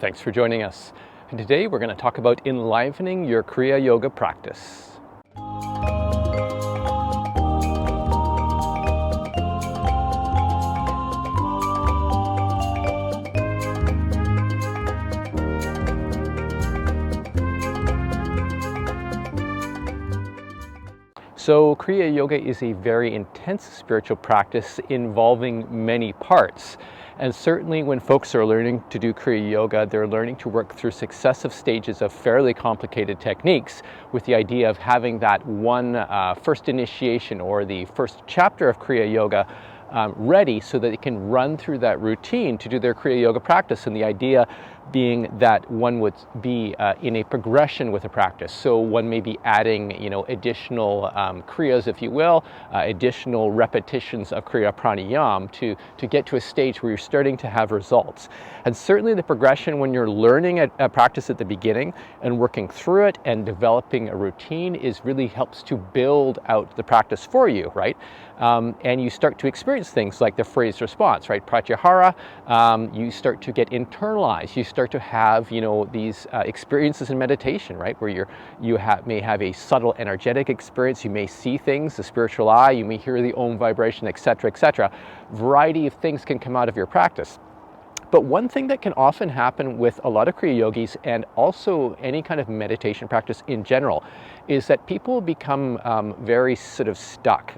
Thanks for joining us. And today we're going to talk about enlivening your Kriya Yoga practice. So Kriya Yoga is a very intense spiritual practice involving many parts. And certainly when folks are learning to do Kriya Yoga, they're learning to work through successive stages of fairly complicated techniques with the idea of having that one first initiation or the first chapter of Kriya Yoga ready so that they can run through that routine to do their Kriya Yoga practice. And the idea being that one would be in a progression with a practice. So one may be adding, additional Kriyas, if you will, additional repetitions of Kriya pranayama to get to a stage where you're starting to have results. And certainly the progression when you're learning a practice at the beginning and working through it and developing a routine really helps to build out the practice for you, right? And you start to experience things like the phrase response, right? Pratyahara, you start to get internalized. You start to have, these experiences in meditation, right? Where you may have a subtle energetic experience. You may see things, the spiritual eye. You may hear the Om vibration, etc., etc. Variety of things can come out of your practice. But one thing that can often happen with a lot of Kriya yogis and also any kind of meditation practice in general is that people become very sort of stuck.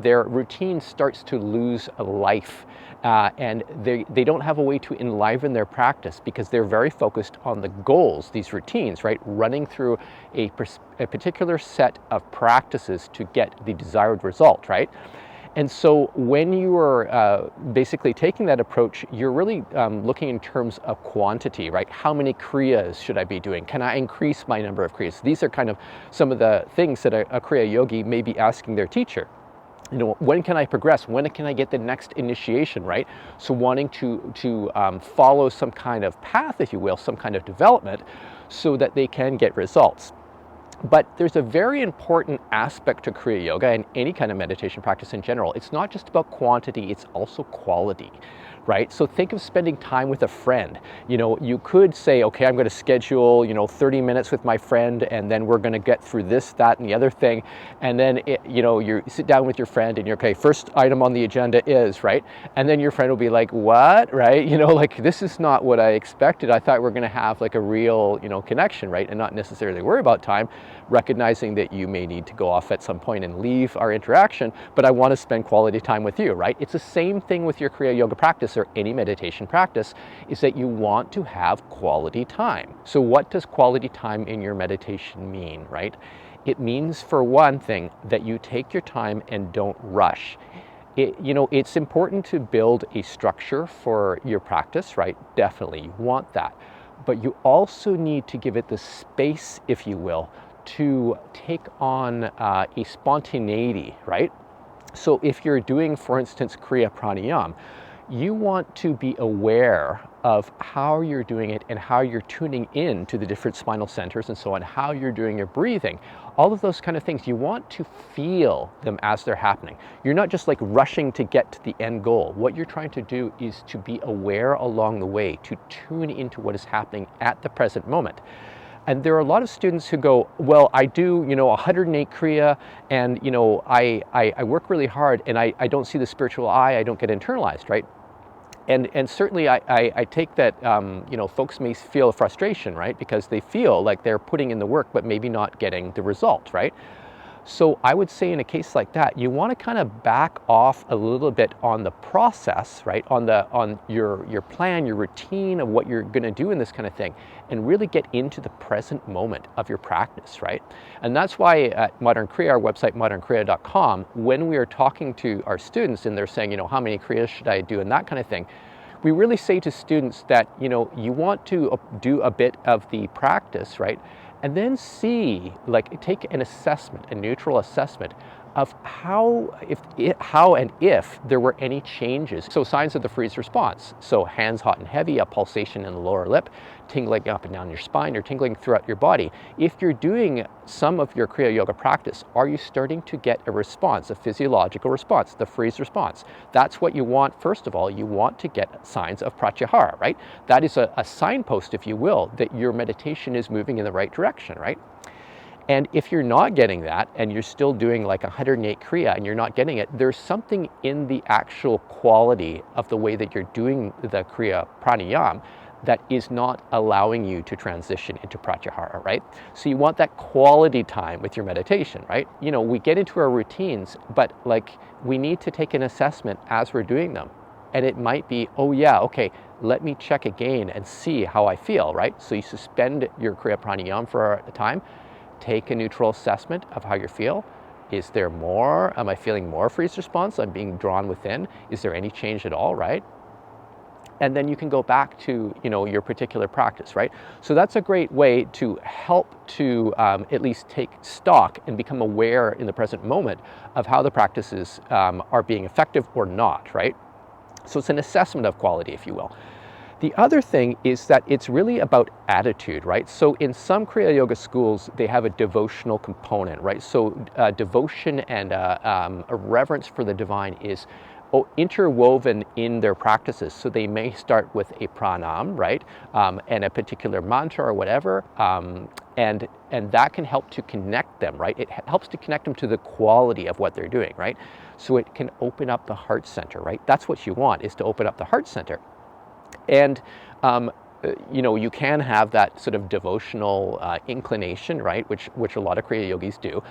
Their routine starts to lose a life and they don't have a way to enliven their practice because they're very focused on the goals, these routines, right? Running through a particular set of practices to get the desired result, right? And so when you are basically taking that approach, you're really looking in terms of quantity, right? How many Kriyas should I be doing? Can I increase my number of Kriyas? These are kind of some of the things that a Kriya yogi may be asking their teacher. When can I progress? When can I get the next initiation, right? So wanting to follow some kind of path, if you will, some kind of development so that they can get results. But there's a very important aspect to Kriya Yoga and any kind of meditation practice in general. It's not just about quantity, it's also quality, right? So think of spending time with a friend. You could say, okay, I'm going to schedule, 30 minutes with my friend and then we're going to get through this, that, and the other thing. And then, you sit down with your friend and you're, okay, first item on the agenda is, right? And then your friend will be like, what, right? This is not what I expected. I thought we're going to have like a real, connection, right? And not necessarily worry about time, recognizing that you may need to go off at some point and leave our interaction, but I want to spend quality time with you, right? It's the same thing with your Kriya Yoga practice or any meditation practice, is that you want to have quality time. So what does quality time in your meditation mean, right? It means, for one thing, that you take your time and don't rush. It's important to build a structure for your practice, right? Definitely, you want that. But you also need to give it the space, if you will, to take on a spontaneity, right? So if you're doing, for instance, Kriya pranayama, you want to be aware of how you're doing it and how you're tuning in to the different spinal centers and so on, how you're doing your breathing, all of those kind of things. You want to feel them as they're happening. You're not just like rushing to get to the end goal. What you're trying to do is to be aware along the way, to tune into what is happening at the present moment. And there are a lot of students who go, well, I do, 108 Kriya and, I work really hard and I don't see the spiritual eye, I don't get internalized, right? And certainly I take that, folks may feel a frustration, right? Because they feel like they're putting in the work, but maybe not getting the result, right? So I would say in a case like that, you want to kind of back off a little bit on the process, right? On your plan, your routine of what you're going to do in this kind of thing, and really get into the present moment of your practice, right? And that's why at Modern Kriya, our website, modernkriya.com, when we are talking to our students and they're saying, how many Kriyas should I do and that kind of thing, we really say to students that, you want to do a bit of the practice, right? And then take an assessment, a neutral assessment of how and if there were any changes. So signs of the freeze response. So hands hot and heavy, a pulsation in the lower lip, tingling up and down your spine, or tingling throughout your body. If you're doing some of your Kriya Yoga practice, are you starting to get a response, a physiological response, the freeze response? That's what you want. First of all, you want to get signs of pratyahara, right? That is a signpost, if you will, that your meditation is moving in the right direction, right? And if you're not getting that, and you're still doing like 108 Kriya and you're not getting it, there's something in the actual quality of the way that you're doing the Kriya pranayama that is not allowing you to transition into pratyahara, right? So you want that quality time with your meditation, right? You know, we get into our routines, but like we need to take an assessment as we're doing them. And it might be, oh yeah, okay, let me check again and see how I feel, right? So you suspend your Kriya pranayama for a time, take a neutral assessment of how you feel. Is there more? Am I feeling more freeze response? I'm being drawn within. Is there any change at all, right? And then you can go back to, you know, your particular practice, right? So that's a great way to help to at least take stock and become aware in the present moment of how the practices are being effective or not, right? So it's an assessment of quality, if you will. The other thing is that it's really about attitude, right? So in some Kriya Yoga schools, they have a devotional component, right? So devotion and a reverence for the divine is interwoven in their practices. So they may start with a pranam, right? And a particular mantra or whatever. And that can help to connect them, right? It helps to connect them to the quality of what they're doing, right? So it can open up the heart center, right? That's what you want, is to open up the heart center. And you know, you can have that sort of devotional inclination, right, which a lot of Kriya yogis do.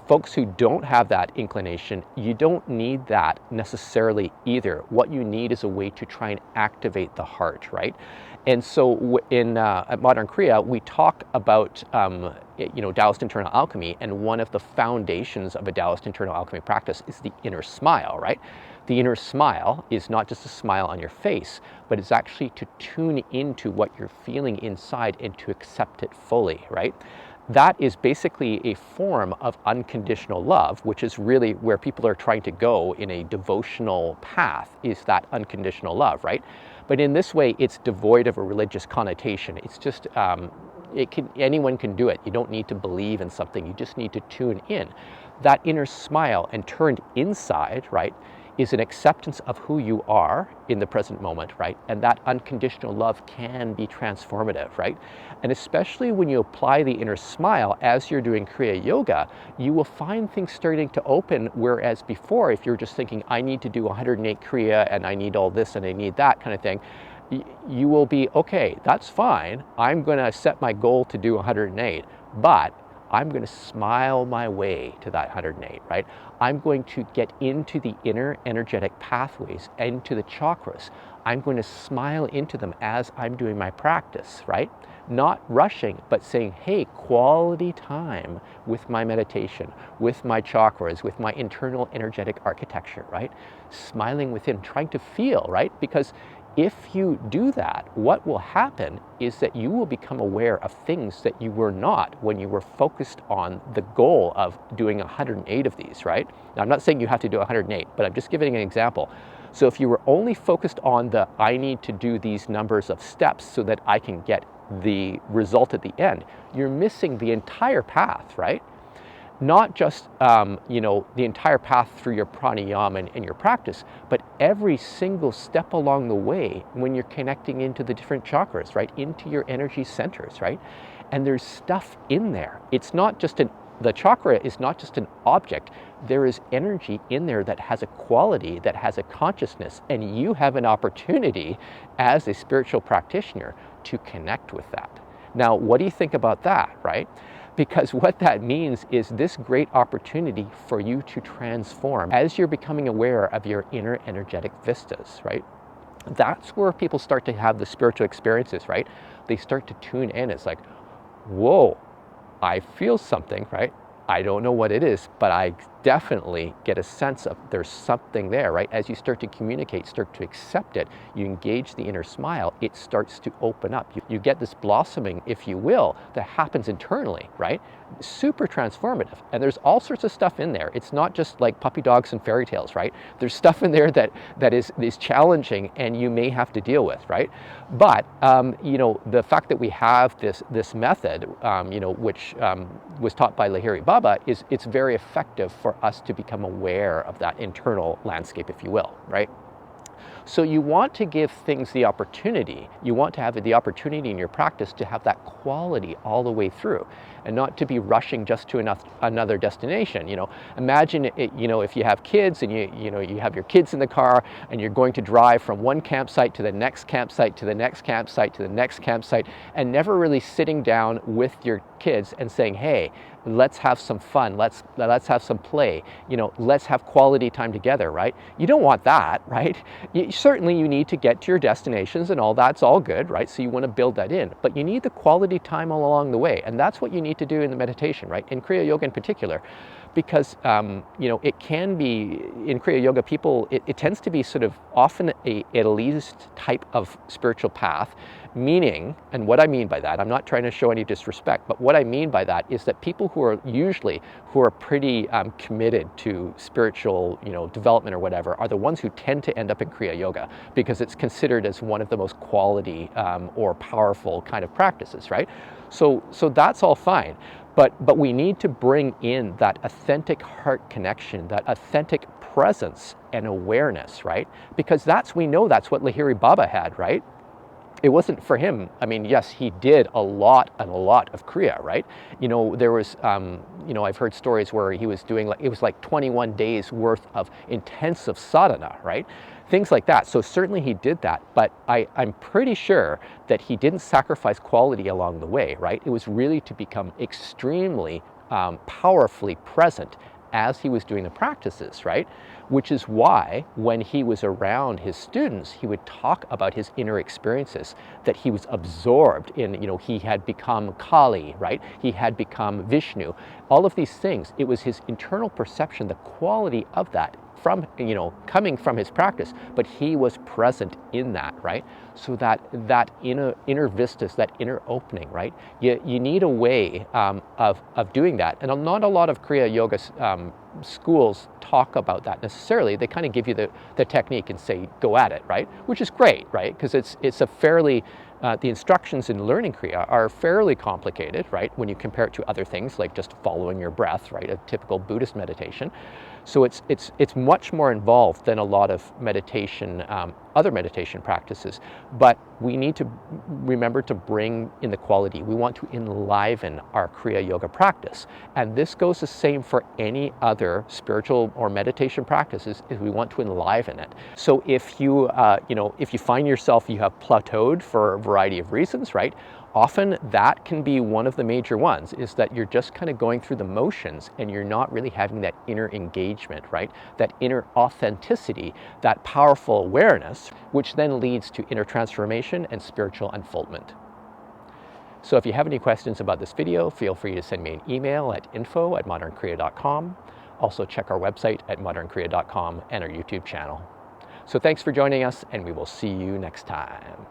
Folks who don't have that inclination, you don't need that necessarily either. What you need is a way to try and activate the heart, right? And so at Modern Kriya, we talk about you know, Daoist internal alchemy, and one of the foundations of a Daoist internal alchemy practice is the inner smile, right? The inner smile is not just a smile on your face, but it's actually to tune into what you're feeling inside and to accept it fully, right? That is basically a form of unconditional love, which is really where people are trying to go in a devotional path, is that unconditional love, right? But in this way, it's devoid of a religious connotation. It's just, anyone can do it. You don't need to believe in something. You just need to tune in. That inner smile and turned inside, right, is an acceptance of who you are in the present moment, right? And that unconditional love can be transformative, right? And especially when you apply the inner smile as you're doing Kriya Yoga, you will find things starting to open, whereas before, if you're just thinking, I need to do 108 Kriya and I need all this and I need that kind of thing, you will be, okay, that's fine. I'm gonna set my goal to do 108, but I'm going to smile my way to that 108, right? I'm going to get into the inner energetic pathways, into the chakras. I'm going to smile into them as I'm doing my practice, right? Not rushing, but saying, hey, quality time with my meditation, with my chakras, with my internal energetic architecture, right? Smiling within, trying to feel, right? Because if you do that, what will happen is that you will become aware of things that you were not when you were focused on the goal of doing 108 of these, right? Now, I'm not saying you have to do 108, but I'm just giving an example. So if you were only focused on the, I need to do these numbers of steps so that I can get the result at the end, you're missing the entire path, right? Not just you know, the entire path through your pranayama and your practice, but every single step along the way when you're connecting into the different chakras, right? Into your energy centers, right? And there's stuff in there. It's not just the chakra is not just an object. There is energy in there that has a quality, that has a consciousness, and you have an opportunity as a spiritual practitioner to connect with that. Now, what do you think about that, right? Because what that means is this great opportunity for you to transform as you're becoming aware of your inner energetic vistas, right? That's where people start to have the spiritual experiences, right? They start to tune in. It's like, whoa, I feel something, right? I don't know what it is, but I definitely get a sense of there's something there, right? As you start to communicate, start to accept it, you engage the inner smile, it starts to open up. You get this blossoming, if you will, that happens internally, right? Super transformative. And there's all sorts of stuff in there. It's not just like puppy dogs and fairy tales, right? There's stuff in there that is challenging and you may have to deal with, right? But you know, the fact that we have this method, you know, which was taught by Lahiri Baba, it's very effective for us to become aware of that internal landscape, if you will, right? So you want to give things the opportunity, you want to have the opportunity in your practice to have that quality all the way through and not to be rushing just to another destination. You know, imagine it, you know, if you have kids and you know, you have your kids in the car and you're going to drive from one campsite to the next campsite to the next campsite to the next campsite and never really sitting down with your kids and saying, hey, let's have some fun, let's have some play, you know, let's have quality time together, right? You don't want that, right? Certainly you need to get to your destinations and all that's all good, right? So you want to build that in, but you need the quality time all along the way, and that's what you need to do in the meditation, right? In Kriya Yoga in particular, because you know, it can be, in Kriya Yoga, people, it tends to be sort of often a elitist type of spiritual path, meaning, and what I mean by that, I'm not trying to show any disrespect, but what I mean by that is that people who are pretty committed to spiritual, you know, development or whatever, are the ones who tend to end up in Kriya Yoga because it's considered as one of the most quality or powerful kind of practices, right? So that's all fine. But we need to bring in that authentic heart connection, that authentic presence and awareness, right? Because we know that's what Lahiri Baba had, right? It wasn't for him. I mean, yes, he did a lot of Kriya, right? You know, there was, you know, I've heard stories where he was doing, it was like 21 days worth of intensive sadhana, right? Things like that. So certainly he did that, but I'm pretty sure that he didn't sacrifice quality along the way, right? It was really to become extremely powerfully present as he was doing the practices, right? Which is why when he was around his students, he would talk about his inner experiences, that he was absorbed in, you know, he had become Kali, right? He had become Vishnu. All of these things, it was his internal perception, the quality of that from, you know, coming from his practice, but he was present in that, right? So that inner vistas, that inner opening, right? You need a way of doing that. And not a lot of Kriya Yoga schools talk about that necessarily. They kind of give you the technique and say, go at it, right? Which is great, right? Because it's a fairly, the instructions in learning Kriya are fairly complicated, right? When you compare it to other things like just following your breath, right? A typical Buddhist meditation. So it's much more involved than a lot of meditation, other meditation practices. But we need to remember to bring in the quality. We want to enliven our Kriya Yoga practice. And this goes the same for any other spiritual or meditation practices, is we want to enliven it. So if you, you know, if you find yourself, you have plateaued for a variety of reasons, right? Often that can be one of the major ones, is that you're just kind of going through the motions and you're not really having that inner engagement, right? That inner authenticity, that powerful awareness, which then leads to inner transformation and spiritual unfoldment. So if you have any questions about this video, feel free to send me an email at info@modernkriya.com. Also check our website at modernkriya.com and our YouTube channel. So thanks for joining us, and we will see you next time.